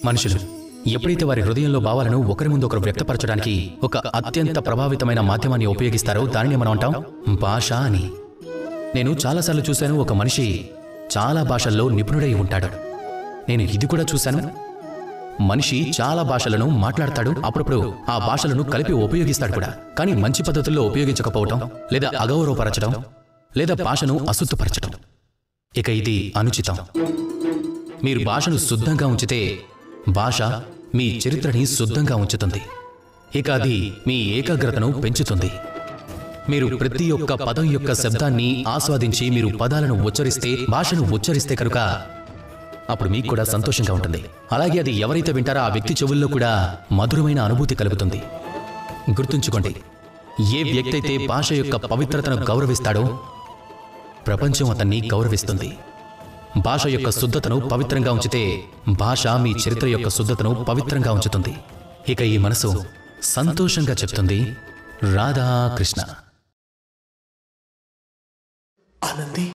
మనుషులు ఎప్పుడైతే వారి హృదయంలో భావాలను ఒకరి ముందు ఒకరు వ్యక్తపరచడానికి ఒక అత్యంత ప్రభావితమైన మాధ్యమాన్ని ఉపయోగిస్తారో దానిని మనం అంటాం భాష అని. నేను చాలాసార్లు చూశాను, ఒక మనిషి చాలా భాషల్లో నిపుణుడై ఉంటాడు. నేను ఇది కూడా చూశాను, మనిషి చాలా భాషలను మాట్లాడతాడు, అప్పుడప్పుడు ఆ భాషలను కలిపి ఉపయోగిస్తాడు కూడా. కానీ మంచి పద్ధతుల్లో ఉపయోగించకపోవటం, లేదా అగౌరవపరచడం, లేదా భాషను అశుద్ధపరచడం, ఇక ఇది అనుచితం. మీరు భాషను శుద్ధంగా ఉంచితే భాష మీ చరిత్రని శుద్ధంగా ఉంచుతుంది. ఇక అది మీ ఏకాగ్రతను పెంచుతుంది. మీరు ప్రతి ఒక్క పదం యొక్క శబ్దాన్ని ఆస్వాదించి మీరు పదాలను ఉచ్చరిస్తే, భాషను ఉచ్చరిస్తే కనుక అప్పుడు మీకు కూడా సంతోషంగా ఉంటుంది. అలాగే అది ఎవరైతే వింటారో ఆ వ్యక్తి చెవుల్లో కూడా మధురమైన అనుభూతి కలుగుతుంది. గుర్తుంచుకోండి, ఏ వ్యక్తి అయితే భాష యొక్క పవిత్రతను గౌరవిస్తాడో ప్రపంచం అతన్ని గౌరవిస్తుంది. భాష యొక్క శుద్ధతను పవిత్రంగా ఉంచితే భాష మీ చరిత్ర యొక్క శుద్ధతను పవిత్రంగా ఉంచుతుంది. ఇక ఈ మనసు సంతోషంగా చెప్తుంది రాధాకృష్ణ. ఆనంది.